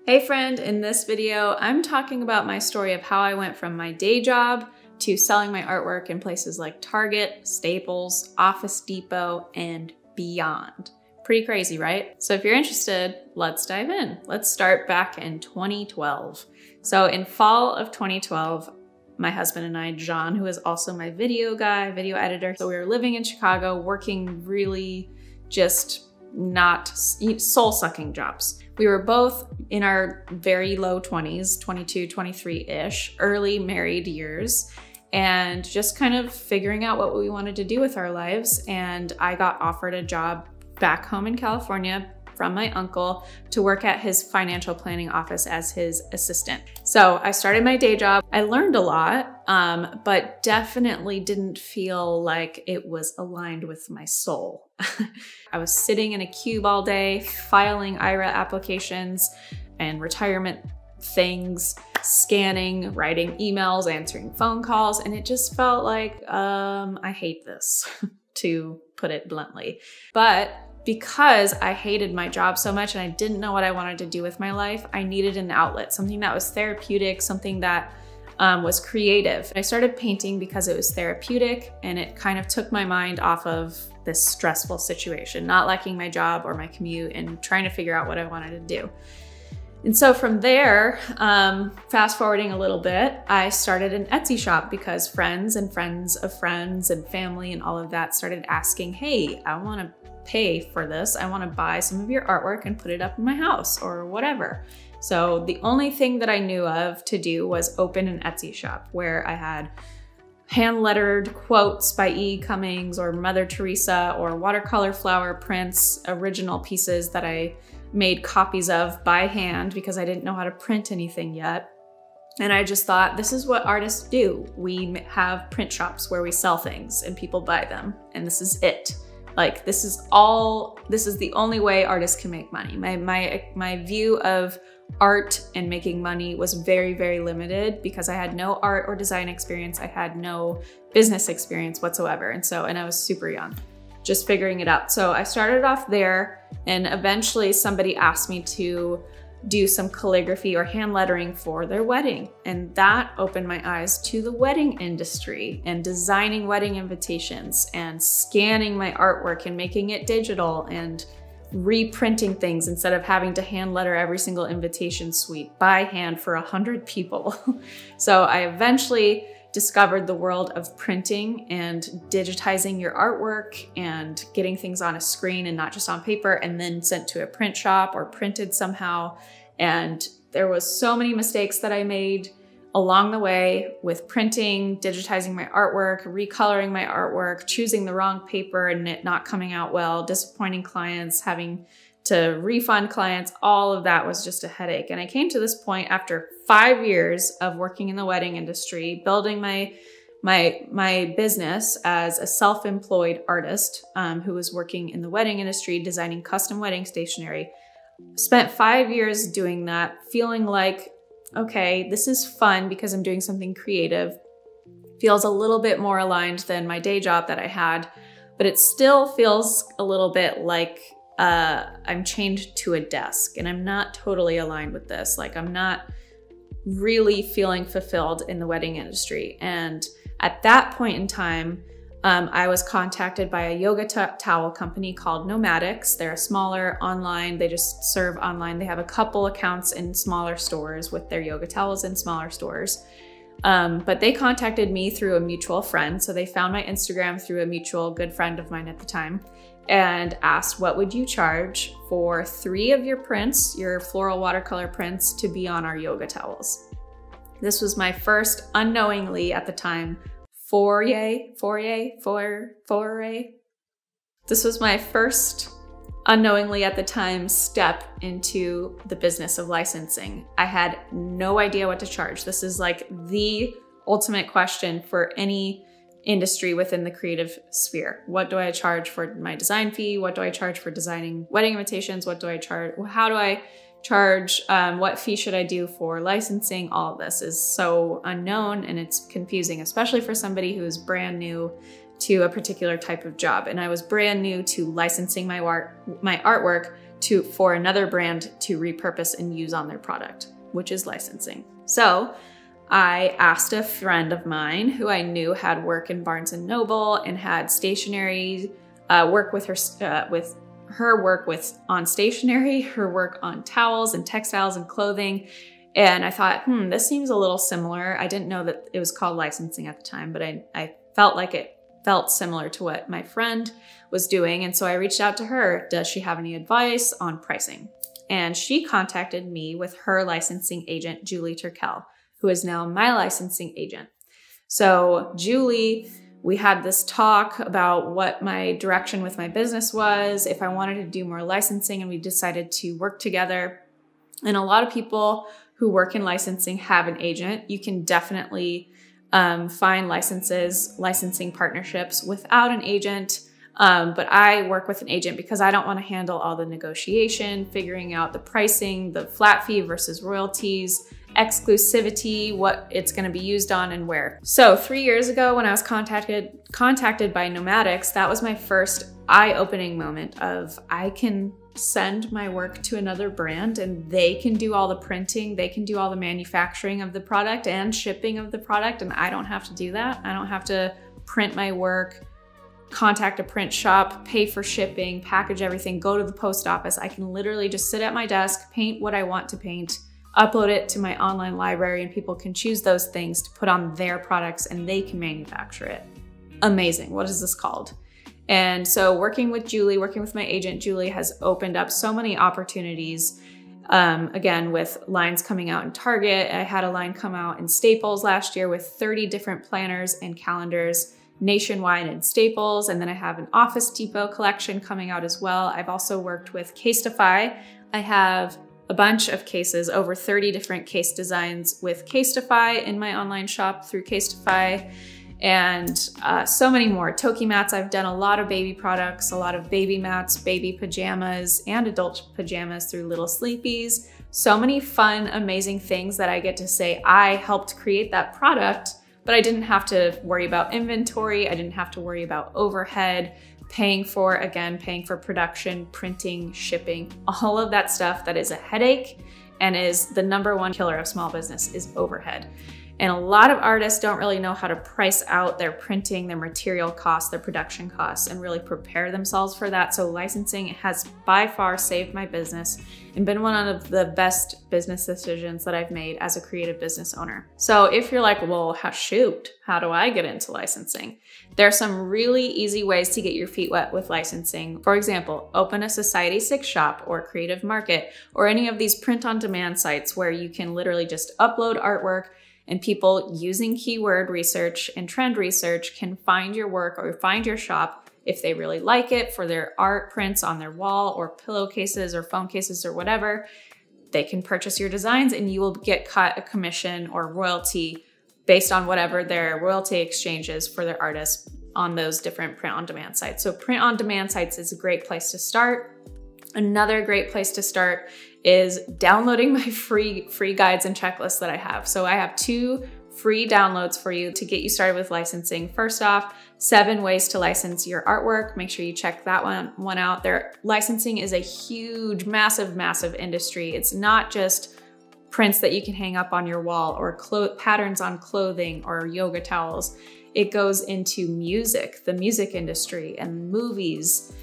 Hey friend, in this video, I'm talking about my story of how I went from my day job to selling my artwork in places like Target, Staples, Office Depot, and beyond. Pretty crazy, right? So if you're interested, let's dive in. Let's start back in 2012. So in fall of 2012, my husband and I, John, who is also my video guy, video editor, so we were living in Chicago, working really just not soul-sucking jobs. We were both in our very low 20s, 22, 23-ish, early married years, and just kind of figuring out what we wanted to do with our lives. And I got offered a job back home in California from my uncle to work at his financial planning office as his assistant. So I started my day job. I learned a lot, but definitely didn't feel like it was aligned with my soul. I was sitting in a cube all day, filing IRA applications and retirement things, scanning, writing emails, answering phone calls, and it just felt like, I hate this, to put it bluntly. But because I hated my job so much and I didn't know what I wanted to do with my life, I needed an outlet, something that was therapeutic, something that was creative. I started painting because it was therapeutic and it kind of took my mind off of this stressful situation, not liking my job or my commute and trying to figure out what I wanted to do. And so from there, fast forwarding a little bit, I started an Etsy shop because friends and friends of friends and family and all of that started asking, hey, I want to pay for this. I want to buy some of your artwork and put it up in my house or whatever. So the only thing that I knew of to do was open an Etsy shop where I had hand-lettered quotes by E. Cummings or Mother Teresa or watercolor flower prints, original pieces that I made copies of by hand because I didn't know how to print anything yet. And I just thought, this is what artists do. We have print shops where we sell things and people buy them, and this is it. Like, this is the only way artists can make money. My view of art and making money was very, very limited because I had no art or design experience. I had no business experience whatsoever. And I was super young, just figuring it out. So I started off there, and eventually somebody asked me to do some calligraphy or hand lettering for their wedding. And that opened my eyes to the wedding industry and designing wedding invitations and scanning my artwork and making it digital and reprinting things instead of having to hand letter every single invitation suite by hand for 100 people. So I eventually discovered the world of printing and digitizing your artwork and getting things on a screen and not just on paper and then sent to a print shop or printed somehow. And there was so many mistakes that I made along the way with printing, digitizing my artwork, recoloring my artwork, choosing the wrong paper and it not coming out well, disappointing clients, having to refund clients. All of that was just a headache. And I came to this point after 5 years of working in the wedding industry, building my business as a self-employed artist who was working in the wedding industry, designing custom wedding stationery. Spent 5 years doing that, feeling like, okay, this is fun because I'm doing something creative. Feels a little bit more aligned than my day job that I had, but it still feels a little bit like I'm chained to a desk and I'm not totally aligned with this. Like, I'm not really feeling fulfilled in the wedding industry. And at that point in time, I was contacted by a yoga towel company called Nomadics. They're a smaller online, they just serve online. They have a couple accounts in smaller stores with their yoga towels in smaller stores. But they contacted me through a mutual friend. So they found my Instagram through a mutual good friend of mine at the time and asked, what would you charge for 3 of your prints, your floral watercolor prints, to be on our yoga towels? This was my first, unknowingly at the time, foray. This was my first, unknowingly at the time, step into the business of licensing. I had no idea what to charge. This is like the ultimate question for any industry within the creative sphere. What do I charge for my design fee? What do I charge for designing wedding invitations? What do I charge? How do I charge? What fee should I do for licensing? All of this is so unknown and it's confusing, especially for somebody who is brand new to a particular type of job. And I was brand new to licensing my artwork for another brand to repurpose and use on their product, which is licensing. So I asked a friend of mine who I knew had work in Barnes & Noble and had stationery, work with her work on stationery, her work on towels and textiles and clothing. And I thought, this seems a little similar. I didn't know that it was called licensing at the time, but I felt like it felt similar to what my friend was doing. And so I reached out to her. Does she have any advice on pricing? And she contacted me with her licensing agent, Julie Turkel, who is now my licensing agent. So Julie, we had this talk about what my direction with my business was, if I wanted to do more licensing, and we decided to work together. And a lot of people who work in licensing have an agent. You can definitely find licensing partnerships without an agent. But I work with an agent because I don't want to handle all the negotiation, figuring out the pricing, the flat fee versus royalties, exclusivity, what it's going to be used on and where. So 3 years ago when I was contacted by Nomadics, that was my first eye-opening moment of I can send my work to another brand and they can do all the printing, they can do all the manufacturing of the product and shipping of the product, and I don't have to do that. I don't have to print my work, contact a print shop, pay for shipping, package everything, go to the post office. I can literally just sit at my desk, paint what I want to paint, upload it to my online library, and people can choose those things to put on their products and they can manufacture it. Amazing. What is this called? And so working with Julie, working with my agent, Julie, has opened up so many opportunities. Again, with lines coming out in Target. I had a line come out in Staples last year with 30 different planners and calendars nationwide in Staples. And then I have an Office Depot collection coming out as well. I've also worked with Casetify. I have a bunch of cases, over 30 different case designs with Casetify in my online shop through Casetify, and so many more. Toki mats, I've done a lot of baby products, a lot of baby mats, baby pajamas, and adult pajamas through Little Sleepies. So many fun, amazing things that I get to say I helped create that product, but I didn't have to worry about inventory. I didn't have to worry about overhead, paying for production, printing, shipping, all of that stuff that is a headache and is the #1 killer of small business is overhead. And a lot of artists don't really know how to price out their printing, their material costs, their production costs, and really prepare themselves for that. So licensing has by far saved my business and been one of the best business decisions that I've made as a creative business owner. So if you're like, well, how do I get into licensing? There are some really easy ways to get your feet wet with licensing. For example, open a Society6 shop or Creative Market or any of these print-on-demand sites where you can literally just upload artwork, and people using keyword research and trend research can find your work or find your shop if they really like it for their art prints on their wall or pillowcases or phone cases or whatever. They can purchase your designs and you will get cut a commission or royalty based on whatever their royalty exchange is for their artists on those different print-on-demand sites. So print-on-demand sites is a great place to start. Another great place to start is downloading my free guides and checklists that I have. So I have 2 free downloads for you to get you started with licensing. First off, 7 ways to license your artwork. Make sure you check that one out. Licensing is a huge, massive industry. It's not just prints that you can hang up on your wall or patterns on clothing or yoga towels. It goes into music, the music industry, and movies,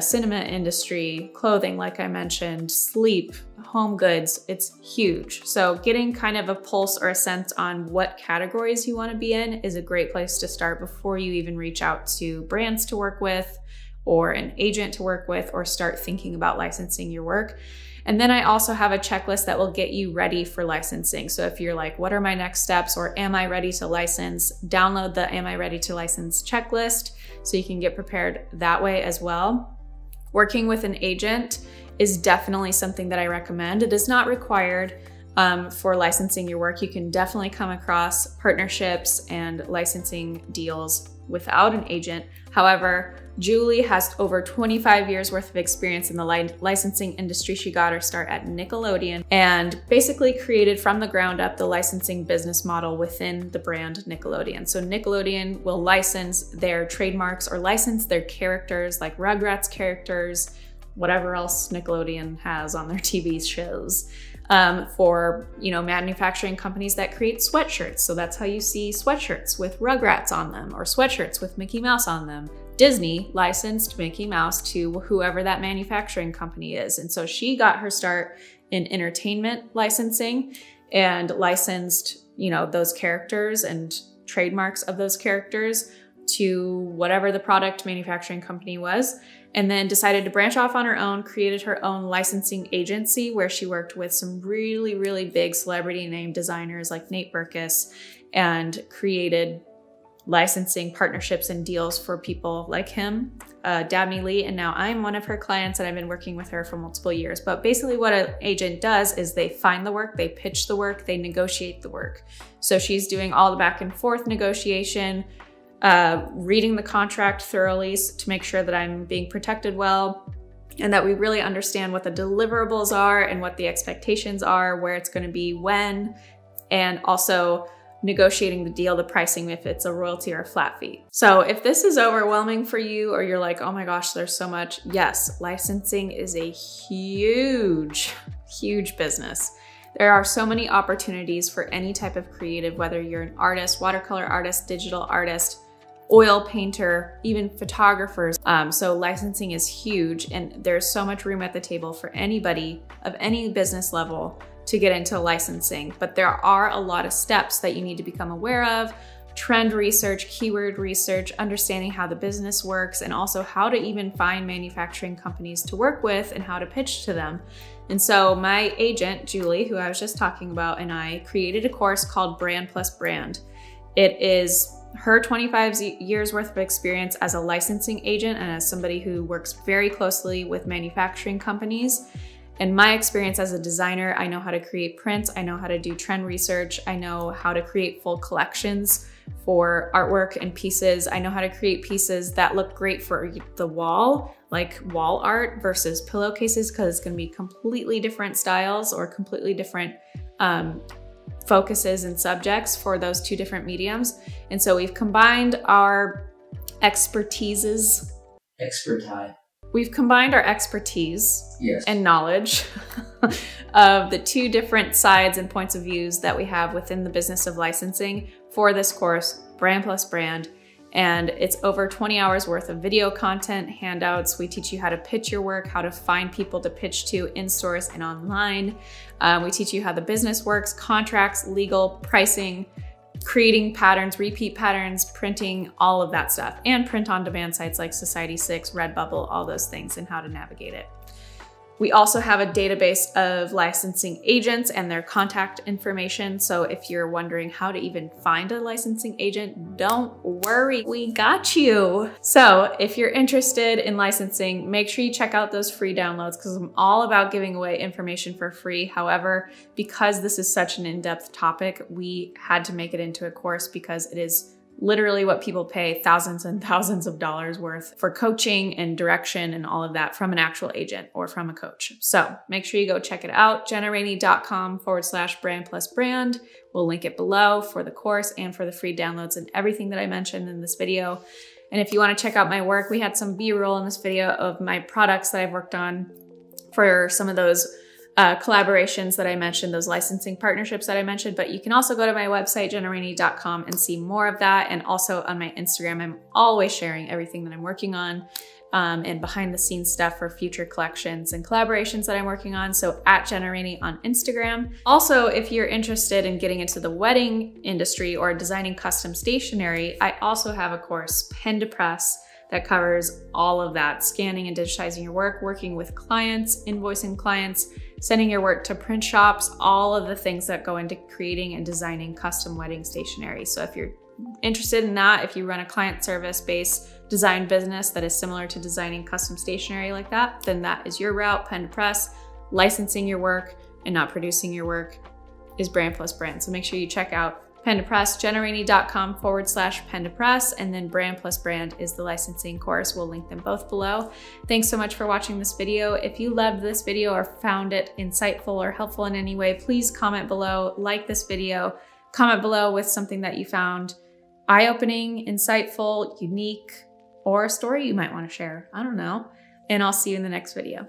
cinema industry, clothing, like I mentioned, sleep, home goods. It's huge. So getting kind of a pulse or a sense on what categories you want to be in is a great place to start before you even reach out to brands to work with or an agent to work with or start thinking about licensing your work. And then I also have a checklist that will get you ready for licensing. So if you're like, what are my next steps, or am I ready to license? Download the Am I Ready to License checklist so you can get prepared that way as well. Working with an agent is definitely something that I recommend. It is not required for licensing your work. You can definitely come across partnerships and licensing deals without an agent. However, Julie has over 25 years worth of experience in the licensing industry. She got her start at Nickelodeon and basically created from the ground up the licensing business model within the brand Nickelodeon. So Nickelodeon will license their trademarks or license their characters like Rugrats characters, whatever else Nickelodeon has on their TV shows, for, you know, manufacturing companies that create sweatshirts. So that's how you see sweatshirts with Rugrats on them or sweatshirts with Mickey Mouse on them. Disney licensed Mickey Mouse to whoever that manufacturing company is. And so she got her start in entertainment licensing and licensed, you know, those characters and trademarks of those characters to whatever the product manufacturing company was, and then decided to branch off on her own, created her own licensing agency where she worked with some really, really big celebrity name designers like Nate Berkus, and created licensing partnerships and deals for people like him, Dabney Lee, and now I'm one of her clients and I've been working with her for multiple years. But basically what an agent does is they find the work, they pitch the work, they negotiate the work. So she's doing all the back and forth negotiation, reading the contract thoroughly to make sure that I'm being protected well, and that we really understand what the deliverables are and what the expectations are, where it's going to be, when, and also negotiating the deal, the pricing, if it's a royalty or a flat fee. So if this is overwhelming for you, or you're like, oh my gosh, there's so much. Yes, licensing is a huge, huge business. There are so many opportunities for any type of creative, whether you're an artist, watercolor artist, digital artist, oil painter, even photographers. So licensing is huge, and there's so much room at the table for anybody of any business level to get into licensing. But there are a lot of steps that you need to become aware of: trend research, keyword research, understanding how the business works, and also how to even find manufacturing companies to work with and how to pitch to them. And so my agent, Julie, who I was just talking about, and I created a course called Brand Plus Brand. It is her 25 years worth of experience as a licensing agent and as somebody who works very closely with manufacturing companies. And my experience as a designer, I know how to create prints, I know how to do trend research, I know how to create full collections for artwork and pieces. I know how to create pieces that look great for the wall, like wall art versus pillowcases, because it's going to be completely different styles or completely different focuses and subjects for those two different mediums. And so we've combined our expertise. We've combined our expertise, yes, and knowledge of the two different sides and points of views that we have within the business of licensing for this course, Brand Plus Brand. And it's over 20 hours worth of video content, handouts. We teach you how to pitch your work, how to find people to pitch to in stores and online. We teach you how the business works, contracts, legal, pricing, creating patterns, repeat patterns, printing, all of that stuff, and print on demand sites like Society6, Redbubble, all those things, and how to navigate it. We also have a database of licensing agents and their contact information. So if you're wondering how to even find a licensing agent, don't worry, we got you. So if you're interested in licensing, make sure you check out those free downloads, because I'm all about giving away information for free. However, because this is such an in-depth topic, we had to make it into a course because it is literally what people pay thousands and thousands of dollars worth for coaching and direction and all of that from an actual agent or from a coach. So make sure you go check it out, jennarainey.com/brand plus brand. We'll link it below for the course and for the free downloads and everything that I mentioned in this video. And if you want to check out my work, we had some B-roll in this video of my products that I've worked on for some of those collaborations that I mentioned, those licensing partnerships that I mentioned, but you can also go to my website, jennarainey.com, and see more of that. And also on my Instagram, I'm always sharing everything that I'm working on and behind the scenes stuff for future collections and collaborations that I'm working on. So at Jenna Rainey on Instagram. Also, if you're interested in getting into the wedding industry or designing custom stationery, I also have a course, Pen to Press, that covers all of that: scanning and digitizing your work, working with clients, invoicing clients, sending your work to print shops, all of the things that go into creating and designing custom wedding stationery. So if you're interested in that, if you run a client service-based design business that is similar to designing custom stationery like that, then that is your route. Pen to Press. Licensing your work and not producing your work is Brand Plus Brand. So make sure you check out Pen to Press, jennarainey.com/pen to press, and then Brand Plus Brand is the licensing course. We'll link them both below. Thanks so much for watching this video. If you loved this video or found it insightful or helpful in any way, please comment below, like this video, comment below with something that you found eye-opening, insightful, unique, or a story you might want to share. I don't know. and I'll see you in the next video.